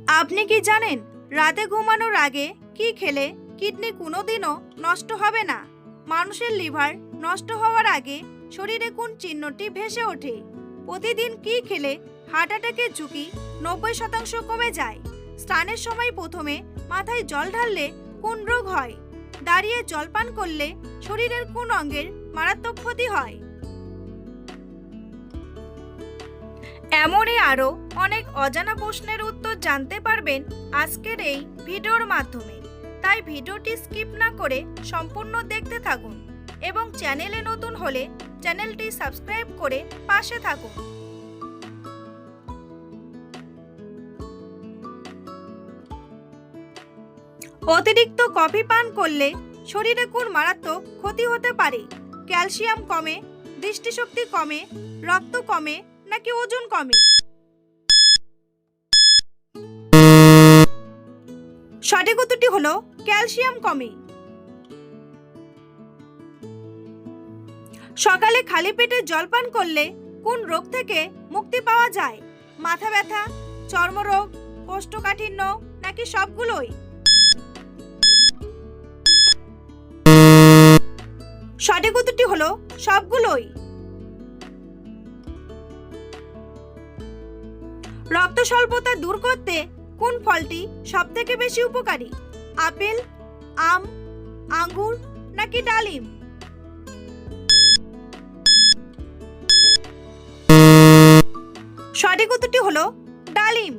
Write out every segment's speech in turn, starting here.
আপনি কি জানেন রাতে ঘুমানোর আগে কি খেলে কিডনি কোনোদিনও নষ্ট হবে না? মানুষের লিভার নষ্ট হওয়ার আগে শরীরে কোন চিহ্নটি ভেসে ওঠে? প্রতিদিন কি খেলে হার্ট অ্যাটাকের ঝুঁকি 90% কমে যায়? স্নানের সময় প্রথমে মাথায় জল ঢাললে কোন রোগ হয়? দাঁড়িয়ে জল পান করলে শরীরের কোন অঙ্গের মারাত্মক ক্ষতি হয়? এমনই আরও অনেক অজানা প্রশ্নের উত্তর জানতে পারবেন আজকের এই ভিডিওর মাধ্যমে। তাই ভিডিওটি স্কিপ না করে সম্পূর্ণ দেখতে থাকুন এবং চ্যানেলে নতুন হলে চ্যানেলটি সাবস্ক্রাইব করে পাশে থাকুন। অতিরিক্ত কফি পান করলে শরীরে কোন মারাত্মক ক্ষতি হতে পারে? ক্যালসিয়াম কমে, দৃষ্টিশক্তি কমে, রক্ত কমে নাকি ওজন কমে? সঠিক উত্তরটি হলো ক্যালসিয়াম কমে। সকালে খালি পেটে জল পান করলে কোন রোগ থেকে মুক্তি পাওয়া যায়? মাথা ব্যথা, চর্মরোগ, কোষ্ঠকাঠিন্য নাকি সবগুলোই? সঠিক উত্তরটি হলো সবগুলোই। রক্ত স্বল্পতা দূর করতে কোন ফলটি সবথেকে বেশি উপকারী? আপেল, আম, আঙ্গুর নাকি ডালিম? সঠিক উত্তরটি হলো ডালিম।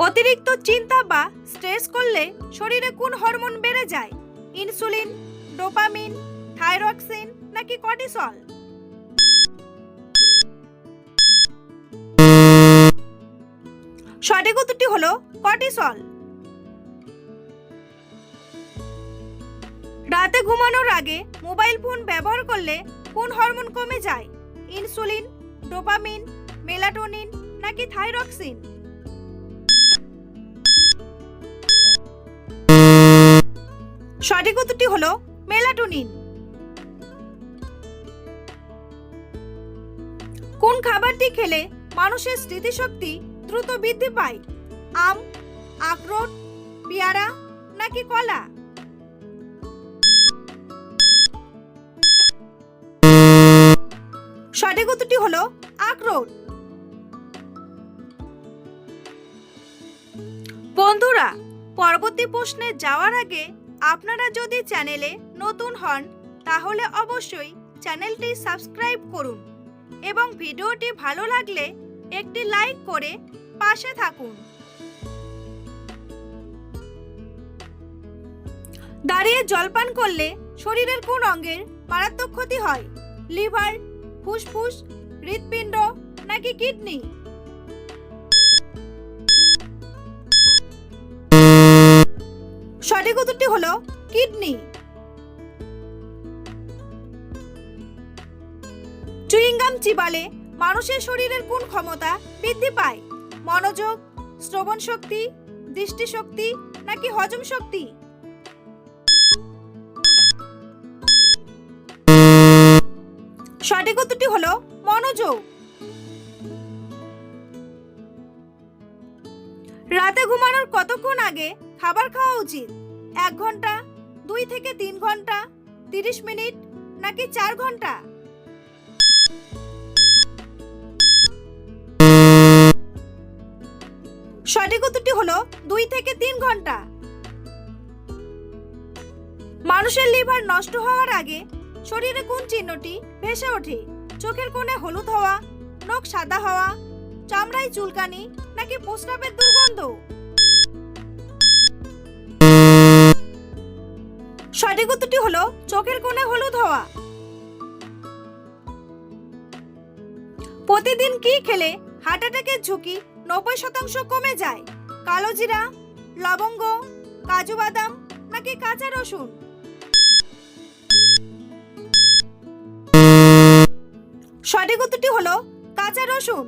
অতিরিক্ত চিন্তা বা স্ট্রেস করলে শরীরে কোন হরমোন বেড়ে যায়? ইনসুলিন, ডোপামিন, থাইরক্সিন নাকি কর্টিসল? সঠিক উত্তরটি হলো কর্টিসল। রাতে ঘুমানোর আগে মোবাইল ফোন ব্যবহার করলে কোন হরমোন কমে যায়? ইনসুলিন, ডোপামিন, মেলাটোনিন নাকি থাইরক্সিন? সঠিক উত্তরটি হলো মেলাটোনিন। কোন খাবারটি খেলে মানুষের স্মৃতিশক্তি দ্রুত বৃদ্ধি পায়? আম, আখরোট, পেয়ারা নাকি কলা? সঠিক উত্তরটি হলো আখরোট। বন্ধুরা, পরবর্তী প্রশ্নে যাওয়ার আগে আপনারা যদি চ্যানেলে নতুন হন তাহলে অবশ্যই চ্যানেলটি সাবস্ক্রাইব করুন এবং ভিডিওটি ভালো লাগলে একটি লাইক করে পাশে থাকুন। দাঁড়িয়ে জল পান করলে শরীরের কোন অঙ্গের মারাত্মক ক্ষতি হয়? লিভার, ফুসফুস, হৃৎপিণ্ড নাকি কিডনি? সঠিক উত্তরটি হলো কিডনি। চুইংগাম চিবালে মানুষের শরীরের কোন ক্ষমতা বৃদ্ধি পায়? মনোযোগ, শ্রবণ শক্তি, দৃষ্টিশক্তি নাকি হজম শক্তি? সঠিক উত্তরটি হলো মনোযোগ। রাতে ঘুমানোর কতক্ষণ আগে খাবার খাওয়া উচিত? 1 ঘন্টা, 2 থেকে 3 ঘন্টা, 30 মিনিট নাকি 4 ঘন্টা? সঠিক উত্তরটি হলো 2 থেকে 3 ঘন্টা। মানুষের লিভার নষ্ট হওয়ার আগে শরীরে কোন চিহ্নটি ভেসে ওঠে? চোখের কোণে হলুদ হওয়া, নখ সাদা হওয়া, চামড়ায় চুলকানি নাকি প্রস্রাবের দুর্গন্ধ? সঠিক উত্তরটি হলো চোখের কোণে হলুদ হওয়া। প্রতিদিন কি খেলে হার্ট অ্যাটাকের ঝুঁকি 90% কমে যায়? কালো জিরা, লবঙ্গ, কাজু বাদাম নাকি কাঁচা রসুন? সঠিক উত্তরটি হলো কাঁচা রসুন।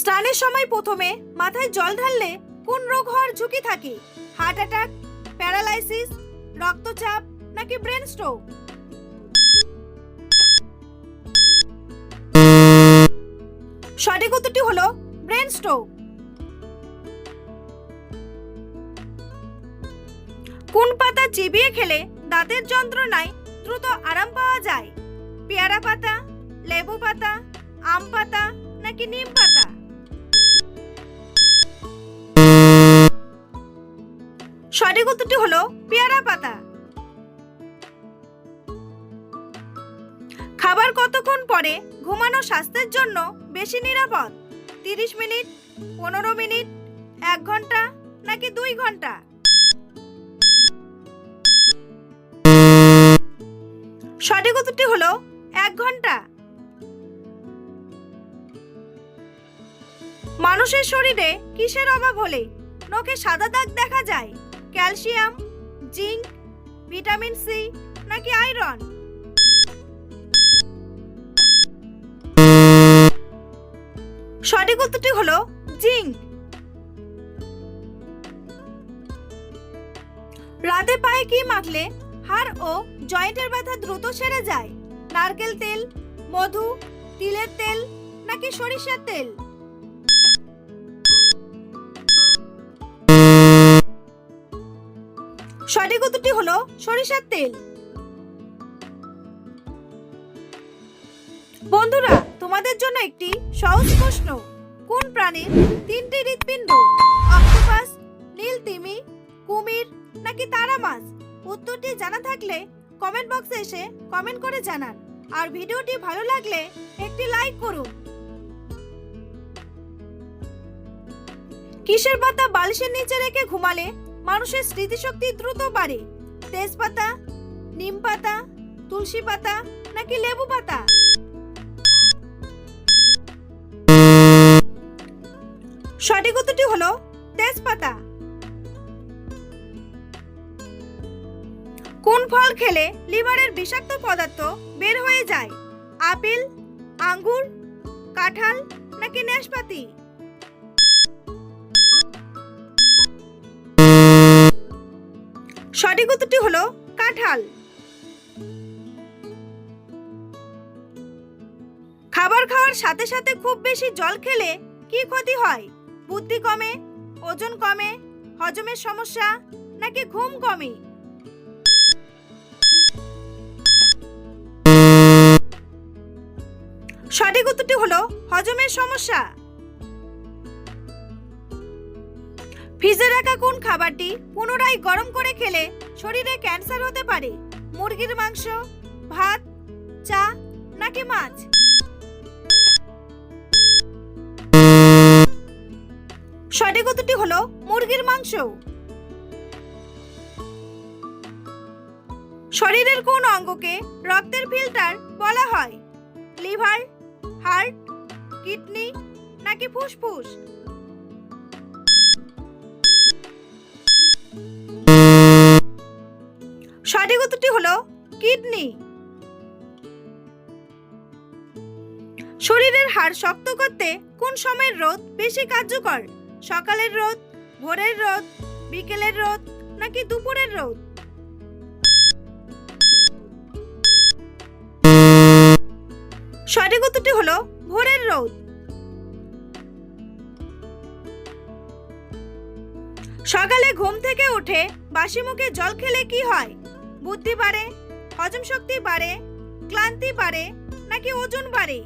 স্নানের সময় প্রথমে মাথায় জল ঢাললে কোন রোগ হওয়ার ঝুঁকি থাকে? হার্ট অ্যাটাক, প্যারালাইসিস, রক্তচাপ নাকি ব্রেন স্ট্রোক? সঠিক উত্তরটি হলো ব্রেন স্ট্রোক। কোন পাতা চিবিয়ে খেলে দাঁতের যন্ত্রণায় দ্রুত আরাম পাওয়া যায়? পেয়ারা পাতা, লেবু পাতা, আম পাতা নাকি নিম পাতা? সঠিক উত্তরটি হলো পেয়ারা পাতা। খাবার কতক্ষণ পরে ঘুমানো স্বাস্থ্যের জন্য বেশি নিরাপদ? 30 মিনিট, 15 মিনিট, 1 ঘন্টা নাকি 2 ঘন্টা? সঠিক উত্তরটি হলো 1 ঘন্টা। মানুষের শরীরে কিসের অভাব হলে নখে সাদা দাগ দেখা যায়? ক্যালসিয়াম, জিঙ্ক, ভিটামিন সি নাকি আয়রন? সঠিক উত্তরটি হলো জিঙ্ক। রাতে পায়ে কি মাখলে হাড় ও জয়েন্টের ব্যথা দ্রুত সেরে যায়? নারকেল তেল, মধু, তিলের তেল নাকি সরিষার তেল? সঠিক উত্তরটি হলো সরিষার তেল। বন্ধুরা, তোমাদের জন্য একটি সহজ প্রশ্ন। কোন প্রাণীর 3টি হৃৎপিণ্ড? অক্টোপাস, নীল তিমি, কুমির নাকি তারা মাছ? উত্তরটি জানা থাকলে কমেন্ট বক্সে এসে কমেন্ট করে জানান। আর ভিডিওটি ভালো লাগলে একটি লাইক করুন। কিসের পাতা বালিশের নিচে রেখে ঘুমালে মানুষের স্মৃতিশক্তি দ্রুত বাড়ে? তেজপাতা, নিম পাতা, তুলসী পাতা নাকি লেবু পাতা? সঠিক উত্তরটি হলো তেজপাতা। কোন ফল খেলে লিভারের বিষাক্ত পদার্থ বের হয়ে যায়? আপেল, আঙ্গুর, কাঁঠাল নাকি নাশপাতি? সঠিক উত্তরটি হলো কাঁঠাল। খাবার খাওয়ার সাথে সাথে খুব বেশি জল খেলে কি ক্ষতি হয়? বুদ্ধি কমে, ওজন কমে, হজমের সমস্যা নাকি ঘুম কমে? সঠিক উত্তরটি হলো হজমের সমস্যা। ফ্রিজে রাখা কোন খাবারটি পুনরায় গরম করে খেলে শরীরে ক্যান্সার হতে পারে? মুরগির মাংস, ভাত, চা নাকি মাছ? সঠিক উত্তরটি হলো মুরগির মাংস। শরীরের কোন অঙ্গকে রক্তের ফিল্টার বলা হয়? লিভার, হার্ট, কিডনি নাকি ফুসফুস? সঠিক উত্তরটি হলো কিডনি। শরীরের হাড় শক্ত করতে কোন সময়ের রোদ বেশি কার্যকর? সকালের রোদ, ভোরের রোদ, বিকেলের রোদ নাকি দুপুরের রোদ? সঠিক উত্তরটি হলো ভোরের রোদ। সকালে ঘুম থেকে উঠে বাসি মুখে জল খেলে কি হয়? বুদ্ধি বাড়ে, হজম শক্তি বাড়ে, ক্লান্তি বাড়ে নাকি ওজন বাড়ে?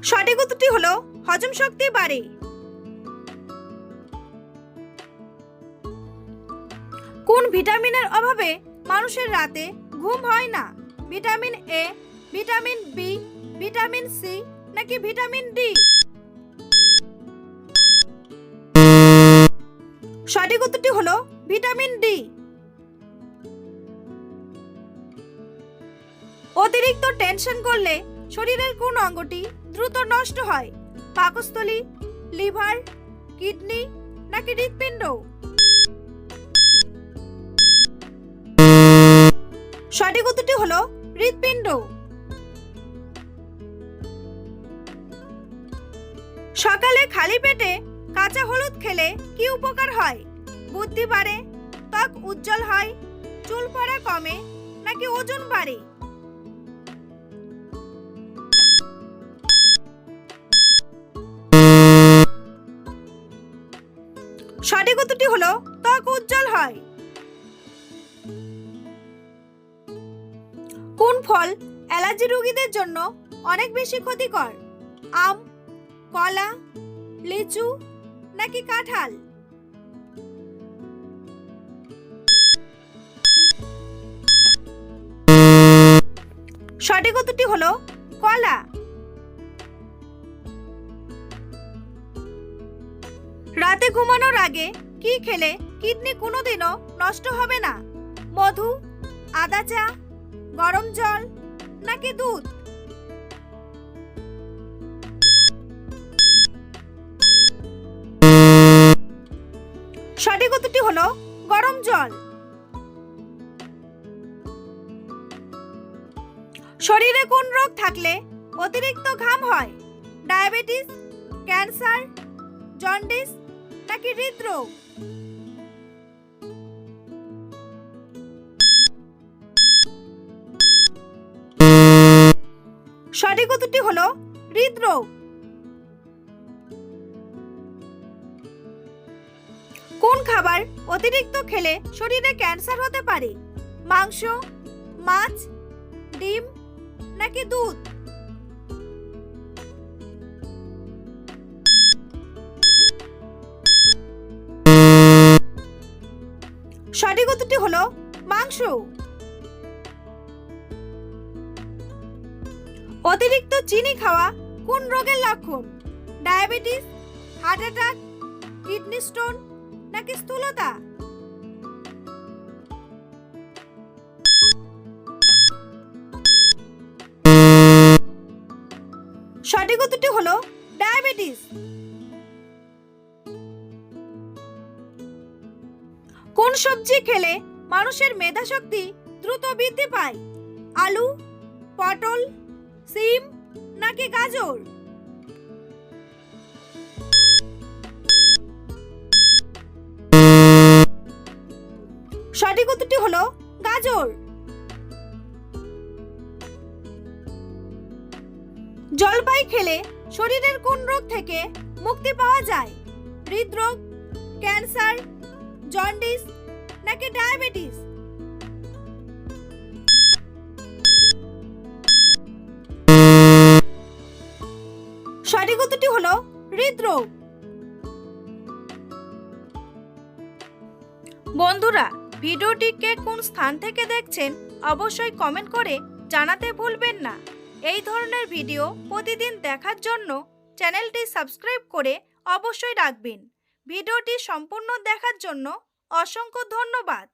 সঠিক উত্তরটি হলো হজম শক্তি বাড়ে। কোন ভিটামিনের অভাবে মানুষের রাতে ঘুম হয় না? Vitamin A, vitamin B, vitamin C নাকি ভিটামিন ডি? সঠিক উত্তরটি হলো ভিটামিন ডি। অতিরিক্ত টেনশন করলে শরীরের কোন অঙ্গটি দ্রুত নষ্ট হয়? পাকস্থলী, লিভার, কিডনি নাকি হৃৎপিণ্ড? সঠিক উত্তরটি হলো হৃৎপিণ্ড। সকালে খালি পেটে কাঁচা হলুদ খেলে কি উপকার হয়? বুদ্ধি বাড়ে, ত্বক উজ্জ্বল হয়, চুল পড়া কমে নাকি ওজন বাড়ে? সঠিক উত্তরটি হলো ত্বক উজ্জ্বল হয়। কোন ফল অ্যালার্জি রোগীদের জন্য অনেক বেশি ক্ষতিকর? আম, কলা, লিচু নাকি কাঁঠাল? সঠিক উত্তরটি হলো কলা। রাতে ঘুমানোর আগে কি খেলে কিডনি কোনোদিনও নষ্ট হবে না? মধু, আদা চা, গরম জল নাকি দুধ? সঠিক উত্তরটি হলো গরম জল। শরীরে কোন রোগ থাকলে অতিরিক্ত ঘাম হয়? ডায়াবেটিস, ক্যান্সার, জন্ডিস নাকি হৃদরোগ? সঠিক উত্তরটি হলো হৃদরোগ। কোন খাবার অতিরিক্ত খেলে শরীরে ক্যান্সার হতে পারে? মাংস, মাছ, ডিম নাকি দুধ? সঠিক উত্তরটি হলো মাংস। অতিরিক্ত চিনি খাওয়া কোন রোগের লক্ষণ? Diabetes, heart attack, kidney stone নাকি স্থূলতা? সঠিক উত্তরটি হলো ডায়াবেটিস। কোন সবজি খেলে মানুষের মেধাশক্তি দ্রুত বৃদ্ধি পায়? আলু, পটল, সিম নাকি গাজর? সঠিক উত্তরটি হলো গাজর। জলপাই খেলে শরীরের কোন রোগ থেকে মুক্তি পাওয়া যায়? হৃদরোগ, ক্যান্সার, জন্ডিস নাকি ডায়াবেটিস? সঠিক উত্তরটি হলো হৃদরোগ। বন্ধুরা, ভিডিওটি কে কোন স্থান থেকে দেখছেন অবশ্যই কমেন্ট করে জানাতে ভুলবেন না। এই ধরনের ভিডিও প্রতিদিন দেখার জন্য চ্যানেলটি সাবস্ক্রাইব করে অবশ্যই রাখবেন। ভিডিওটি সম্পূর্ণ দেখার জন্য অসংখ্য ধন্যবাদ।